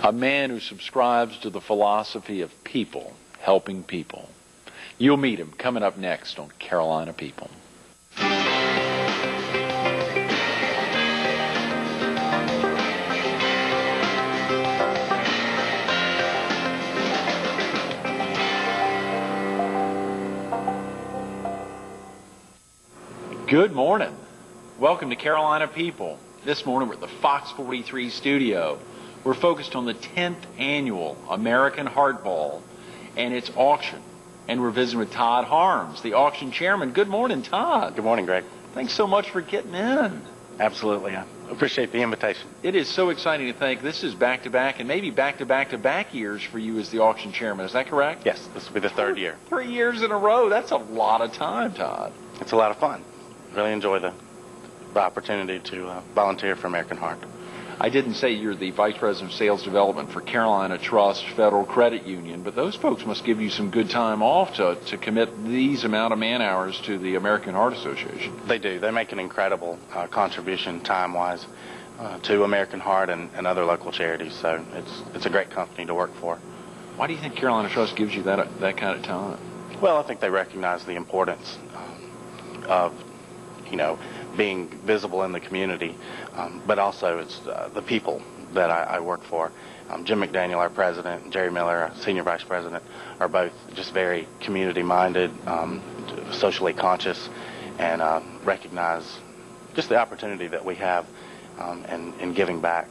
A man who subscribes to the philosophy of people helping people. You'll meet him coming up next on Carolina People. Good morning. Welcome to Carolina People. This morning we're at the Fox 43 studio. We're focused on the 10th annual American Hardball and its auction. And we're visiting with Todd Harms, the auction chairman. Good morning, Todd. Good morning, Greg. Thanks so much for getting in. Absolutely. I appreciate the invitation. It is so exciting to think this is back-to-back and maybe back-to-back-to-back years for you as the auction chairman. Is that correct? Yes, this will be the third year. 3 years in a row. That's a lot of time, Todd. It's a lot of fun. Really enjoy the opportunity to volunteer for American Heart. I didn't say you're the Vice President of Sales Development for Carolina Trust Federal Credit Union, but those folks must give you some good time off to commit these amount of man-hours to the American Heart Association. They do. They make an incredible contribution time-wise to American Heart and other local charities, so it's a great company to work for. Why do you think Carolina Trust gives you that kind of time? Well, I think they recognize the importance of, being visible in the community, but also it's the people that I work for. Jim McDaniel, our president, and Jerry Miller, our senior vice president, are both just very community-minded, socially conscious, and recognize just the opportunity that we have in giving back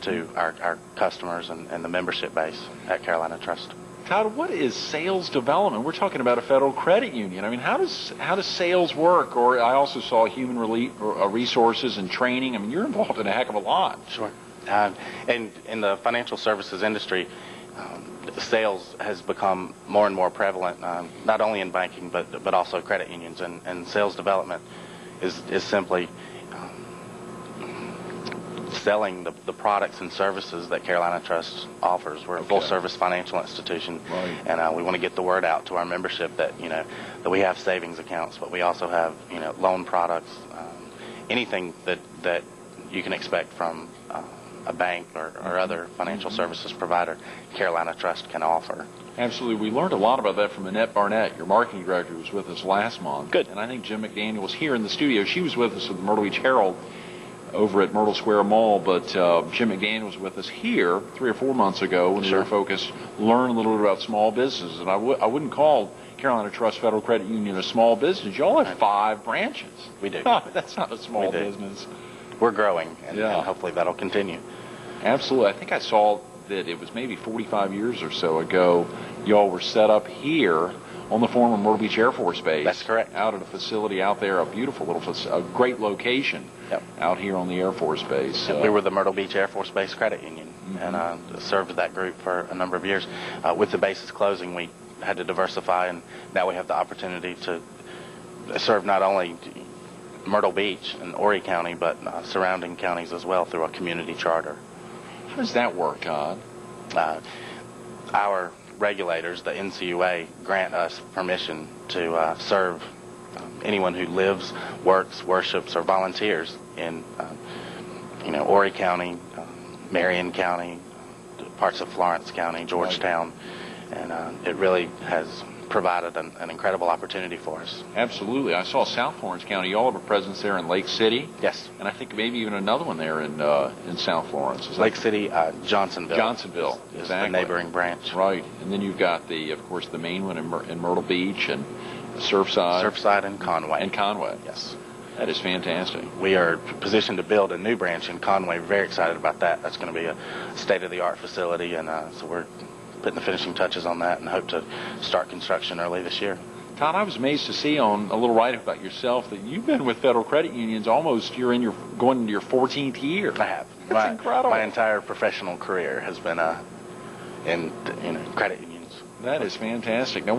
to our customers and the membership base at Carolina Trust. Todd, what is sales development? We're talking about a federal credit union. I mean, how does sales work? Or I also saw human resources and training. I mean, you're involved in a heck of a lot. Sure. And in the financial services industry, sales has become more and more prevalent, not only in banking but also credit unions. And sales development is simply selling the products and services that Carolina Trust offers. We're a full-service financial institution, right. And we want to get the word out to our membership that that we have savings accounts, but we also have loan products, anything that you can expect from a bank or other financial services provider. Carolina Trust can offer. Absolutely. We learned a lot about that from Annette Barnett, your marketing director, who was with us last month. Good. And I think Jim McDaniel was here in the studio. She was with us at the Myrtle Beach Herald over at Myrtle Square Mall, but Jim McDaniel was with us here 3 or 4 months ago when we were focused, learn a little bit about small businesses. And I wouldn't call Carolina Trust Federal Credit Union a small business. You all have 5 branches. We do. That's not a small business. We're growing, and hopefully that'll continue. Absolutely. I think I saw that it was maybe 45 years or so ago, y'all were set up here on the former Myrtle Beach Air Force Base. That's correct. Out at a facility out there, a beautiful little a great location out here on the Air Force Base. We were the Myrtle Beach Air Force Base Credit Union, and served that group for a number of years. With the bases closing, we had to diversify, and now we have the opportunity to serve not only Myrtle Beach and Horry County, but surrounding counties as well through a community charter. How does that work, Todd? Our regulators, the NCUA, grant us permission to serve anyone who lives, works, worships, or volunteers in, Horry County, Marion County, parts of Florence County, Georgetown, and it really has provided an incredible opportunity for us. Absolutely. I saw South Florence County. You all have a presence there in Lake City. Yes. And I think maybe even another one there in South Florence. Lake City, Johnsonville. Johnsonville is exactly. the neighboring branch. Right. And then you've got of course, the main one in Myrtle Beach and Surfside. Surfside and Conway. And Conway. Yes. That is fantastic. We are positioned to build a new branch in Conway. We're very excited about that. That's going to be a state-of-the-art facility, and so we're putting the finishing touches on that and hope to start construction early this year. Todd, I was amazed to see on a little write-up about yourself that you've been with federal credit unions going into your 14th year. I have. That's incredible. My entire professional career has been in credit unions. That is fantastic. Now,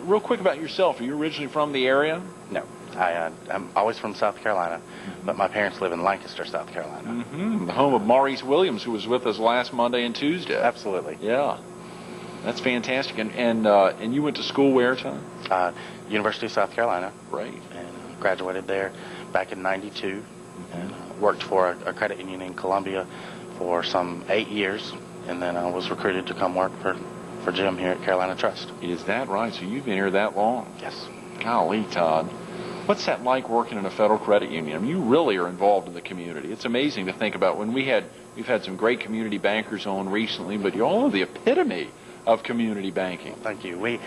real quick about yourself. Are you originally from the area? No. I'm always from South Carolina, but my parents live in Lancaster, South Carolina. The home of Maurice Williams, who was with us last Monday and Tuesday. Absolutely. Yeah. That's fantastic. And you went to school where, Tom? University of South Carolina. Right. And graduated there back in '92, and worked for a credit union in Columbia for some 8 years, and then I was recruited to come work for Jim here at Carolina Trust. Is that right? So you've been here that long? Yes. Golly, Todd. What's that like working in a federal credit union? I mean, you really are involved in the community. It's amazing to think about. We've had some great community bankers on recently, but you all are the epitome of community banking. Thank you. We,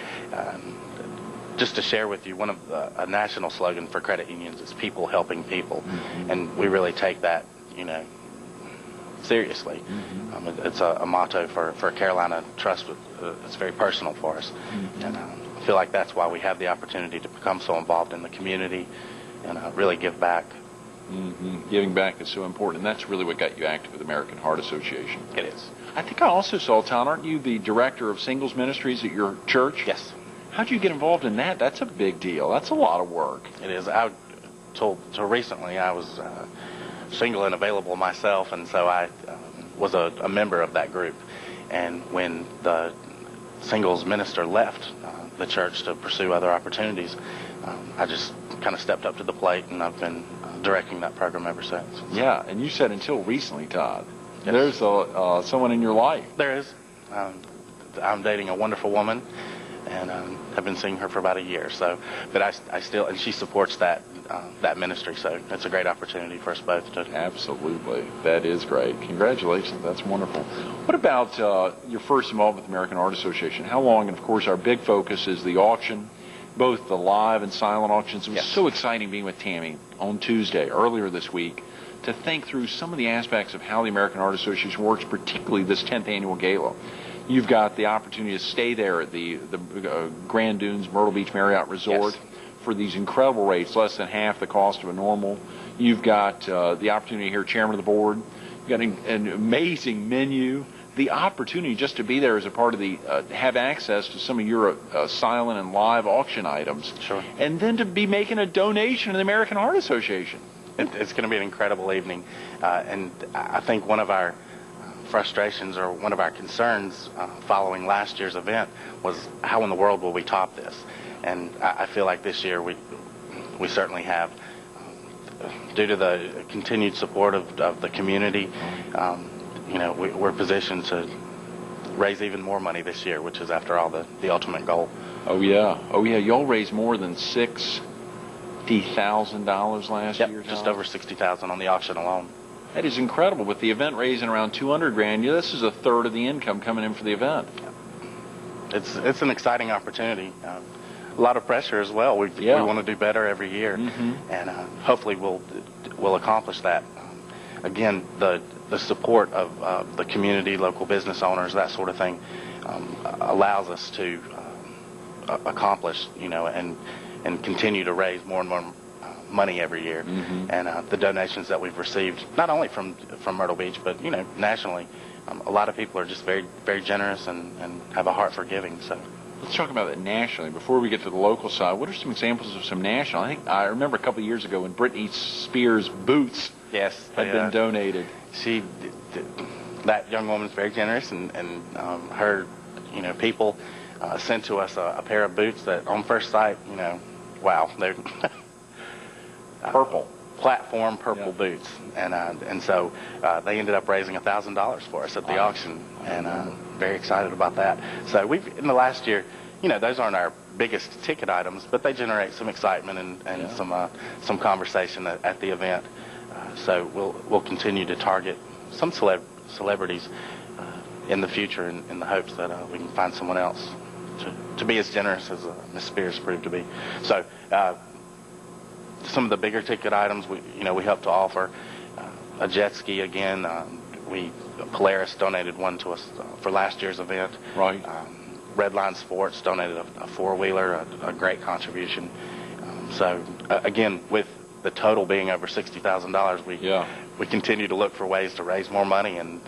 just to share with you, one of a national slogan for credit unions is people helping people, and we really take that, seriously. It's a motto for Carolina Trust. It's very personal for us, and I feel like that's why we have the opportunity to become so involved in the community and really give back. Giving back is so important, and that's really what got you active with the American Heart Association. It is. I think I also saw, Todd, aren't you the director of singles ministries at your church? Yes. How'd you get involved in that? That's a big deal. That's a lot of work. It is. Till recently, I was single and available myself, and so I was a member of that group. And when the singles minister left the church to pursue other opportunities, I just kind of stepped up to the plate, and I've been directing that program ever since. Yeah, and you said until recently, Todd. Yes. There's someone in your life. There is. I'm dating a wonderful woman, and have been seeing her for about a year. So, but I still, and she supports that ministry. So it's a great opportunity for us both to. Absolutely, that is great. Congratulations, that's wonderful. What about your first involvement with the American Heart Association? How long? And of course, our big focus is the auction, both the live and silent auctions. It was so exciting being with Tammy on Tuesday earlier this week to think through some of the aspects of how the American Heart Association works, particularly this 10th annual gala. You've got the opportunity to stay there at the Grand Dunes Myrtle Beach Marriott Resort for these incredible rates, less than half the cost of a normal. You've got the opportunity to hear Chairman of the Board. You've got an amazing menu. The opportunity just to be there as a part of the, have access to some of your silent and live auction items. Sure. And then to be making a donation to the American Heart Association. It's going to be an incredible evening. And I think one of our frustrations or one of our concerns following last year's event was how in the world will we top this? And I feel like this year we certainly have. Due to the continued support of the community, we're positioned to raise even more money this year, which is, after all, the ultimate goal. Oh yeah. Y'all raised more than $60,000 last year. Just over $60,000 on the auction alone. That is incredible. With the event raising around $200,000, this is a third of the income coming in for the event. It's an exciting opportunity. A lot of pressure as well. We want to do better every year, and hopefully we'll accomplish that. Again, the support of the community, local business owners, that sort of thing, allows us to accomplish, and continue to raise more and more money every year. And the donations that we've received, not only from Myrtle Beach, but nationally, a lot of people are just very, very generous and have a heart for giving. So let's talk about that nationally. Before we get to the local side, what are some examples of some national? I remember a couple of years ago when Britney Spears' boots had been donated. That young woman's very generous, and her people sent to us a pair of boots that on first sight, wow, they're purple. Platform purple boots, and so they ended up raising $1,000 for us at the auction, and very excited about that. So we've, in the last year, those aren't our biggest ticket items, but they generate some excitement and some conversation at the event. So we'll continue to target some celebrities in the future in the hopes that we can find someone else to be as generous as Miss Spears proved to be. So. Some of the bigger ticket items we help to offer a jet ski again. Polaris donated one to us for last year's event. Right. Redline Sports donated a four-wheeler, a great contribution. So again, with the total being over $60,000, we continue to look for ways to raise more money and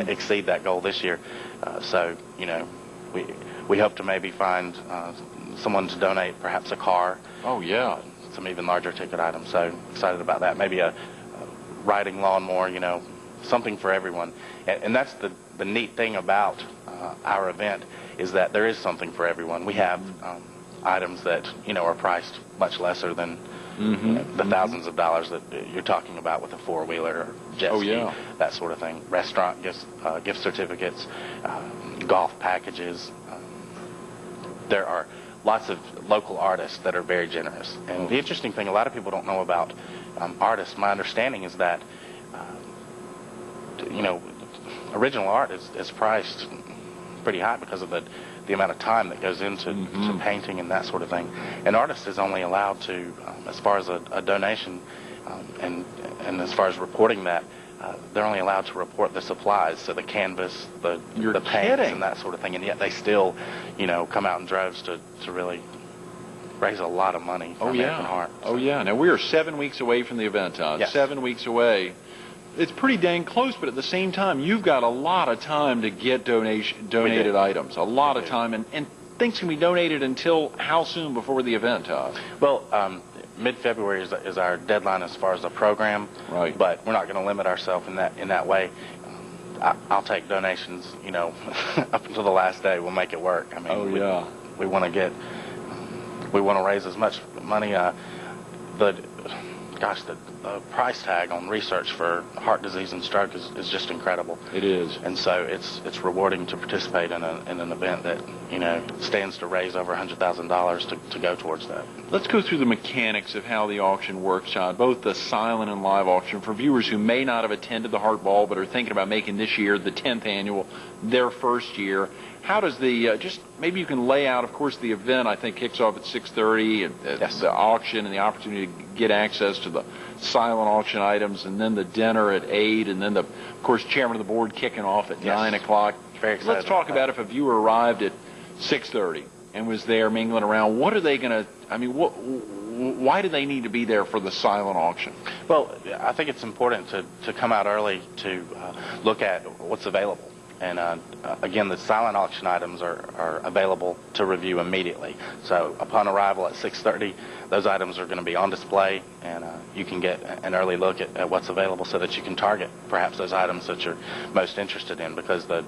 exceed that goal this year. So we hope to maybe find someone to donate perhaps a car. Oh yeah. Some even larger ticket items. So excited about that. Maybe a riding lawnmower, something for everyone. And that's the neat thing about our event, is that there is something for everyone. We have items that, are priced much lesser than the thousands of dollars that you're talking about with a four-wheeler or jet ski, that sort of thing. Restaurant gifts, gift certificates, golf packages. There are lots of local artists that are very generous. And the interesting thing, a lot of people don't know about artists. My understanding is that, original art is priced pretty high because of the amount of time that goes into to painting and that sort of thing. An artist is only allowed to, as far as a donation and as far as reporting that, they're only allowed to report the supplies, so the canvas, the paints, and that sort of thing. And yet they still, come out in droves to really raise a lot of money for American art. Oh, yeah. Now, we are 7 weeks away from the event, Todd. Yes. 7 weeks away. It's pretty dang close, but at the same time, you've got a lot of time to get donated items. A lot of time, and things can be donated until how soon before the event, Todd? Well, mid-February is our deadline as far as the program. Right. But we're not going to limit ourselves in that way. I'll take donations, up until the last day. We'll make it work. I mean, we want to raise as much money. The price tag on research for heart disease and stroke is just incredible. It is. And so it's rewarding to participate in an event that, stands to raise over $100,000 to go towards that. Let's go through the mechanics of how the auction works, Todd, both the silent and live auction. For viewers who may not have attended the Heart Ball but are thinking about making this year, the 10th annual, their first year, how does the, just maybe you can lay out, of course, the event, I think, kicks off at 6:30, and the auction and the opportunity to get access to the silent auction items, and then the dinner at 8, and then, of course, chairman of the board kicking off at 9 o'clock. Very excited. Let's talk about if a viewer arrived at 6:30 and was there mingling around, what are they going to, why do they need to be there for the silent auction? Well, I think it's important to come out early to look at what's available. And again, the silent auction items are available to review immediately. So upon arrival at 6:30, those items are going to be on display, and you can get an early look at what's available so that you can target perhaps those items that you're most interested in, because the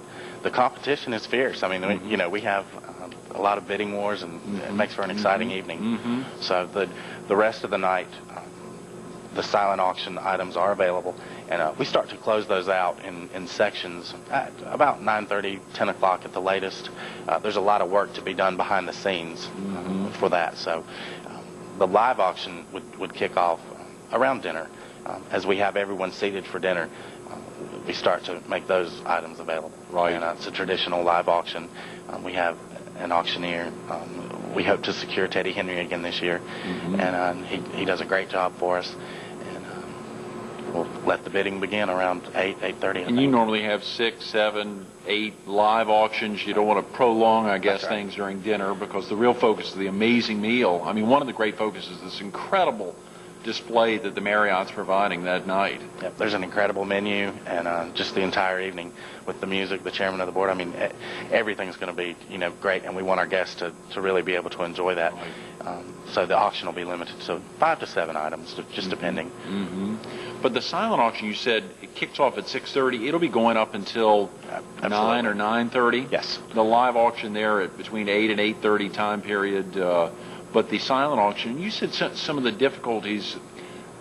competition is fierce. I mean, we have a lot of bidding wars, and it makes for an exciting evening. So the rest of the night, the silent auction items are available, and we start to close those out in sections at about 9:30, 10 o'clock at the latest. There's a lot of work to be done behind the scenes for that. So the live auction would kick off around dinner. As we have everyone seated for dinner, we start to make those items available. Right. And it's a traditional live auction. We have an auctioneer. We hope to secure Teddy Henry again this year, and he does a great job for us. We'll let the bidding begin around 8:30. And you normally have 6, 7, 8 live auctions. You don't want to prolong, I guess, things during dinner, because the real focus is the amazing meal. I mean, one of the great focuses is this incredible display that the Marriott's providing that night. Yep, there's an incredible menu, and just the entire evening with the music, the chairman of the board. I mean, everything's going to be, great, and we want our guests to really be able to enjoy that. So the auction will be limited to 5 to 7 items, just depending. But the silent auction, you said, it kicks off at 6:30. It'll be going up until 9 or 9:30? Yes. The live auction there at between 8 and 8:30 time period. But the silent auction, you said some of the difficulties,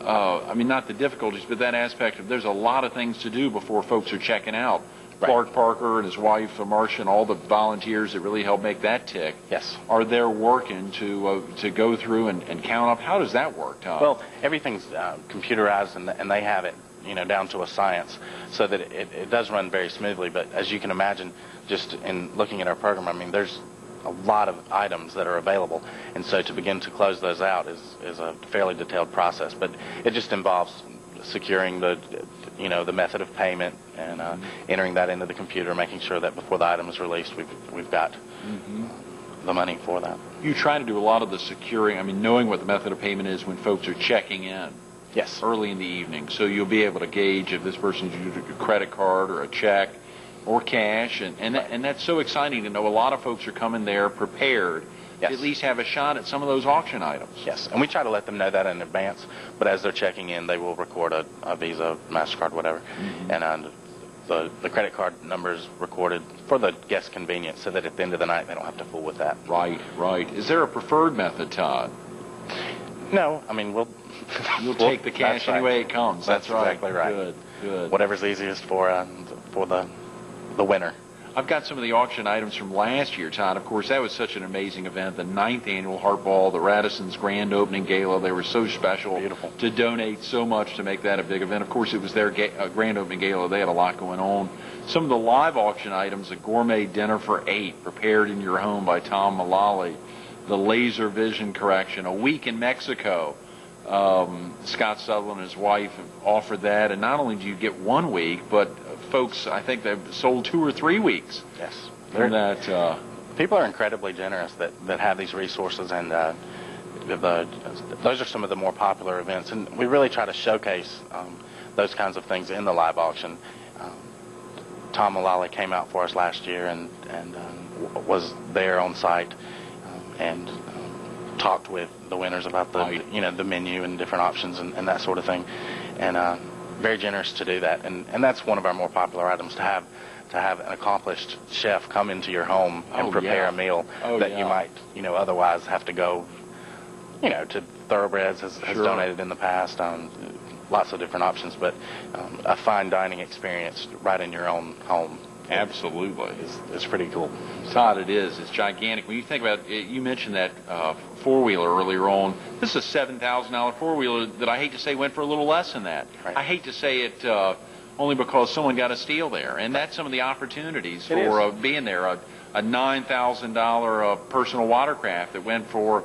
not the difficulties, but that aspect of there's a lot of things to do before folks are checking out. Right. Clark Parker and his wife, Marcia, and all the volunteers that really help make that tick. Yes. Are there working to go through and count up? How does that work, Todd? Well, everything's computerized, and they have it, down to a science, so that it does run very smoothly. But as you can imagine, just in looking at our program, I mean, there's a lot of items that are available, and so to begin to close those out is a fairly detailed process. But it just involves securing the method of payment and entering that into the computer, making sure that before the item is released, we've got the money for that. You try to do a lot of the securing, knowing what the method of payment is when folks are checking in. Yes. Early in the evening, so you'll be able to gauge if this person's using a credit card or a check or cash, and that's so exciting to know. A lot of folks are coming there prepared. Yes. To at least have a shot at some of those auction items. Yes, and we try to let them know that in advance, but as they're checking in, they will record a Visa, MasterCard, whatever, and the credit card number is recorded for the guest convenience, so that at the end of the night they don't have to fool with that. Right. Is there a preferred method, Todd? No, I mean You'll take the cash any way it comes. That's right. Exactly right. Good, good. Whatever's easiest for the winner. I've got some of the auction items from last year, Todd. Of course, that was such an amazing event. The 9th annual Heart Ball, the Radisson's grand opening gala. They were so special. Beautiful. To donate so much to make that a big event. Of course, it was their grand opening gala. They had a lot going on. Some of the live auction items, a gourmet dinner for 8 prepared in your home by Tom Mullally, the laser vision correction, a week in Mexico. Scott Sutherland and his wife have offered that, and not only do you get 1 week, but folks, I think they've sold 2 or 3 weeks. Yes, That people are incredibly generous that have these resources, and those are some of the more popular events, and we really try to showcase those kinds of things in the live auction. Tom Mullally came out for us last year and was there on site and talked with the winners about the menu and different options and that sort of thing, and very generous to do that, and that's one of our more popular items, to have an accomplished chef come into your home and prepare a meal that you might otherwise have to go to Thoroughbreds has donated in the past, lots of different options, but a fine dining experience right in your own home. Absolutely. It's pretty cool. Todd, it is. It's gigantic. When you think about it, you mentioned that four-wheeler earlier on. This is a $7,000 four-wheeler that I hate to say went for a little less than that. Right. I hate to say it only because someone got a steal there. And that's some of the opportunities for being there. A $9,000 personal watercraft that went for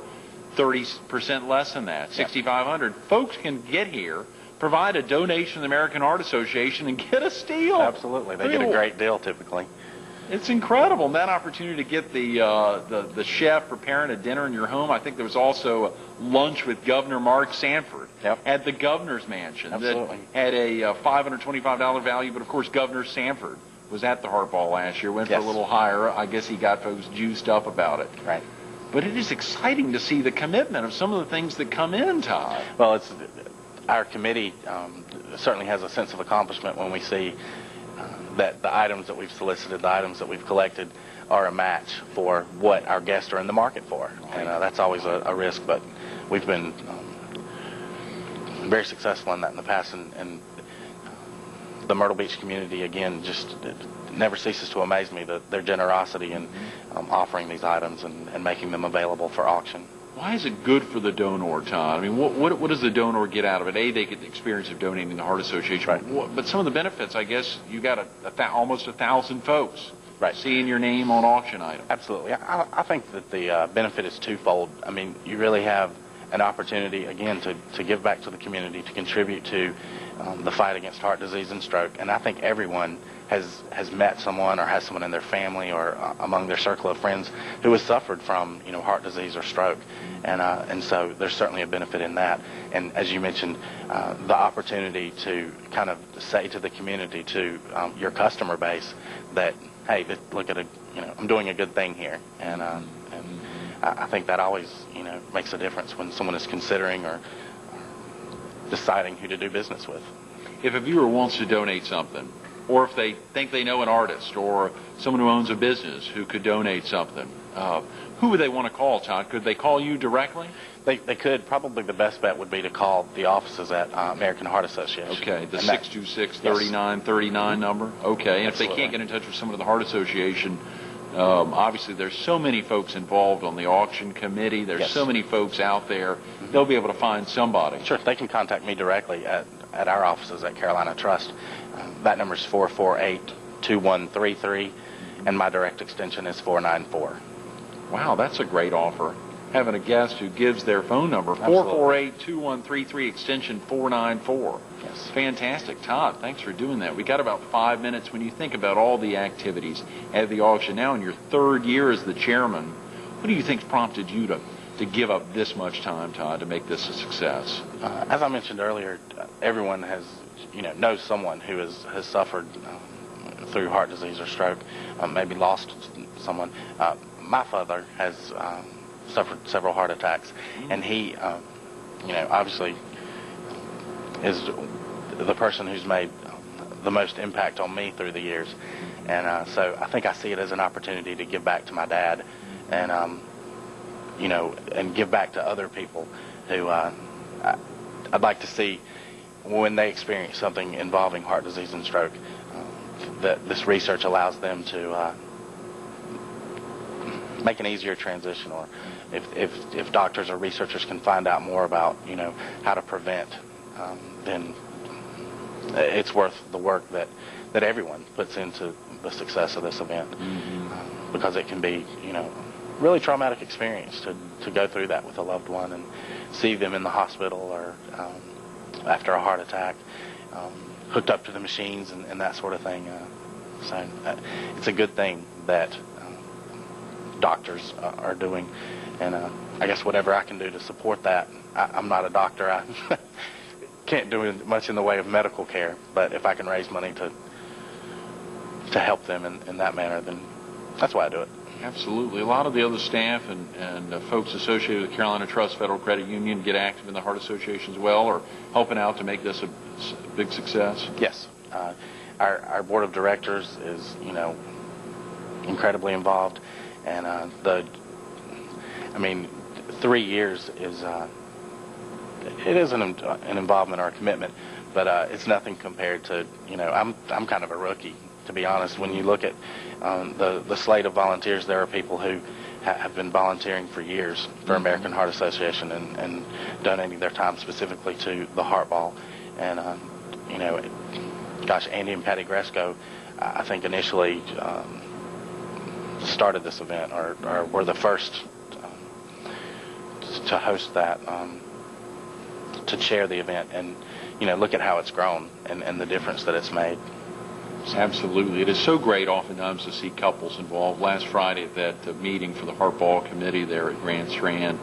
30% less than that, $6,500. Folks can get here, provide a donation to the American Heart Association, and get a steal. Absolutely. They get a great deal typically. It's incredible. And that opportunity to get the chef preparing a dinner in your home. I think there was also a lunch with Governor Mark Sanford at the Governor's Mansion. Absolutely. That had a $525 value, but of course Governor Sanford was at the Heart Ball last year, went for a little higher. I guess he got folks juiced up about it. Right. But it is exciting to see the commitment of some of the things that come in, Todd. Well, our committee certainly has a sense of accomplishment when we see that the items that we've solicited, the items that we've collected, are a match for what our guests are in the market for. And that's always a risk, but we've been very successful in that in the past. And the Myrtle Beach community, again, just never ceases to amaze me, their generosity in offering these items and making them available for auction. Why is it good for the donor, Todd? I mean, what does the donor get out of it? A, they get the experience of donating to the Heart Association. Right. But some of the benefits, I guess, you got almost 1,000 folks seeing your name on auction items. Absolutely. I think that the benefit is twofold. I mean, you really have an opportunity, again, to give back to the community, to contribute to the fight against heart disease and stroke. And I think everyone has met someone or has someone in their family or among their circle of friends who has suffered from heart disease or stroke, and so there's certainly a benefit in that. And as you mentioned, the opportunity to kind of say to the community, to your customer base, that hey, look at I'm doing a good thing here, and I think that always makes a difference when someone is considering or deciding who to do business with. If a viewer wants to donate something, or if they think they know an artist or someone who owns a business who could donate something, who would they want to call, Todd? Could they call you directly? They could. Probably the best bet would be to call the offices at American Heart Association. Okay, the 626-3939 number? Okay, and if they can't get in touch with someone at the Heart Association, obviously there's so many folks involved on the auction committee. There's so many folks out there. They'll be able to find somebody. Sure, they can contact me directly at our offices at Carolina Trust. That number is 448-2133, and my direct extension is 494. Wow, that's a great offer. Having a guest who gives their phone number, 448-2133, extension 494. Yes. Fantastic. Todd, thanks for doing that. We got about 5 minutes. When you think about all the activities at the auction, now in your 3rd year as the chairman, what do you think prompted you to give up this much time, Todd, to make this a success? As I mentioned earlier, everyone knows someone who has suffered through heart disease or stroke, maybe lost someone. My father has suffered several heart attacks, and he, obviously is the person who's made the most impact on me through the years. And so I think I see it as an opportunity to give back to my dad and, and give back to other people who I'd like to see when they experience something involving heart disease and stroke, that this research allows them to make an easier transition, or if doctors or researchers can find out more about, how to prevent, then it's worth the work that everyone puts into the success of this event, because it can be, really traumatic experience to go through that with a loved one and see them in the hospital or after a heart attack, hooked up to the machines and that sort of thing. So it's a good thing that doctors are doing, and I guess whatever I can do to support that. I'm not a doctor. I can't do much in the way of medical care, but if I can raise money to help them in that manner, then that's why I do it. Absolutely. A lot of the other staff and folks associated with Carolina Trust Federal Credit Union get active in the Heart Association as well, or helping out to make this a big success? Yes. Our board of directors is, incredibly involved, and 3 years is it is an involvement or a commitment, but it's nothing compared to, I'm kind of a rookie, to be honest. When you look at the slate of volunteers, there are people who have been volunteering for years for American Heart Association and donating their time specifically to the Heart Ball. And, Andy and Patty Gresco, I think initially started this event, or were the first to host that, to chair the event, and, look at how it's grown and the difference that it's made. Absolutely. It is so great oftentimes to see couples involved. Last Friday at that meeting for the Heart Ball Committee there at Grand Strand,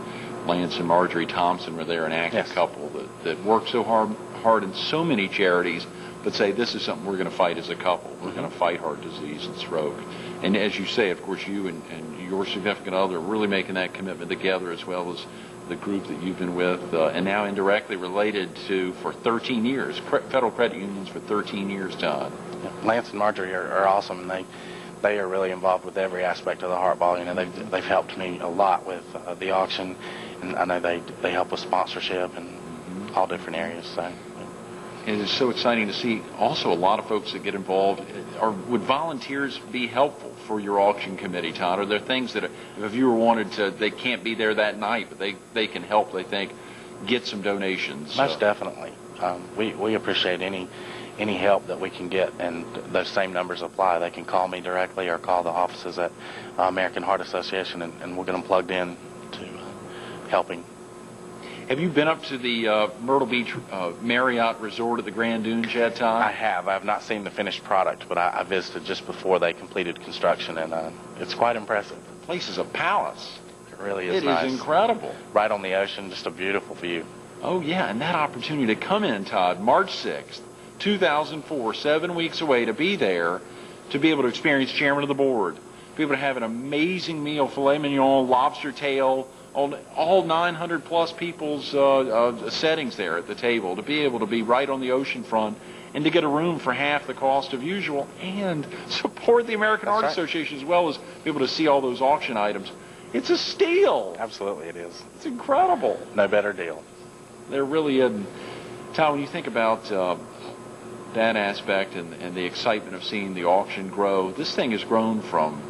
Lance and Marjorie Thompson were there, an active couple that worked so hard in so many charities, but say this is something we're going to fight as a couple. We're going to fight heart disease and stroke. And as you say, of course, you and your significant other are really making that commitment together, as well as the group that you've been with, and now indirectly related to for 13 years, federal credit unions for 13 years, Todd. Lance and Marjorie are awesome, and they are really involved with every aspect of the Heart Ball. They've helped me a lot with the auction, and I know they help with sponsorship and all different areas. So. It is so exciting to see also a lot of folks that get involved. Would volunteers be helpful for your auction committee, Todd? Are there things that if a viewer wanted to, they can't be there that night, but they can help, they think, get some donations? Most definitely. We appreciate any help that we can get, and those same numbers apply. They can call me directly or call the offices at American Heart Association, and we'll get them plugged in to helping. Have you been up to the Myrtle Beach Marriott Resort at the Grand Dunes yet, Todd? I have. I have not seen the finished product, but I visited just before they completed construction, and it's quite impressive. The place is a palace. It really is nice. It is incredible. Right on the ocean, just a beautiful view. Oh, yeah, and that opportunity to come in, Todd, March 6th, 2004, 7 weeks away, to be there, to be able to experience chairman of the board, be able to have an amazing meal, filet mignon, lobster tail, all 900 plus people's settings there at the table, to be able to be right on the ocean front and to get a room for half the cost of usual and support the American Heart Association, as well as be able to see all those auction items. It's a steal. Absolutely, it is. It's incredible. No better deal. There really isn't. Todd, when you think about that aspect and the excitement of seeing the auction grow, this thing has grown from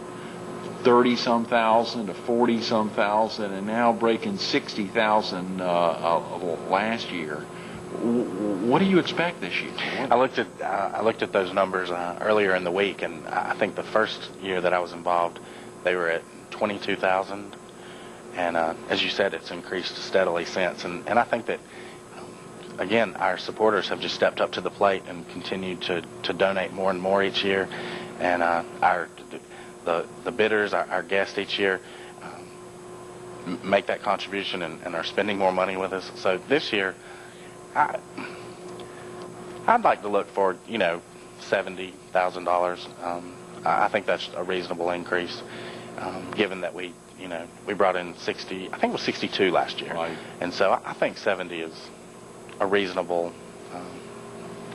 30-some thousand to 40-some thousand, and now breaking 60,000 last year. What do you expect this year? I looked at those numbers earlier in the week, and I think the first year that I was involved, they were at 22,000, and as you said, it's increased steadily since. And I think that again, our supporters have just stepped up to the plate and continued to donate more and more each year, and the bidders, our guests each year, make that contribution and are spending more money with us. So this year, I'd like to look for, $70,000. I think that's a reasonable increase, given that we brought in 60, I think it was 62 last year. Right. And so I think 70 is a reasonable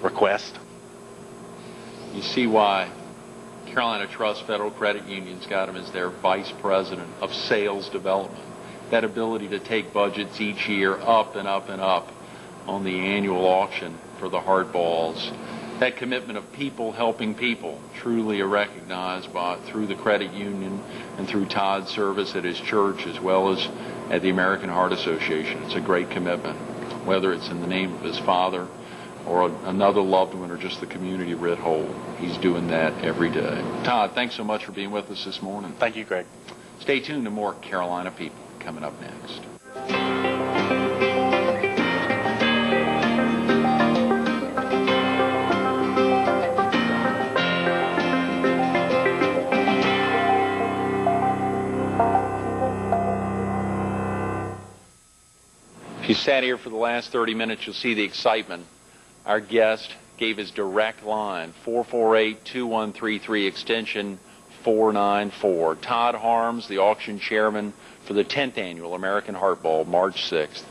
request. You see why Carolina Trust Federal Credit Union's got him as their Vice President of Sales Development. that ability to take budgets each year up and up and up on the annual auction for the hardballs. That commitment of people helping people truly are recognized through the credit union and through Todd's service at his church as well as at the American Heart Association. It's a great commitment, whether it's in the name of his father or another loved one or just the community writ whole. He's doing that every day. Todd, thanks so much for being with us this morning. Thank you, Greg. Stay tuned to more Carolina People coming up next. If you sat here for the last 30 minutes, you'll see the excitement. Our guest gave his direct line, 448-2133, extension 494. Todd Harms, the auction chairman for the 10th annual American Heart Ball, March 6th.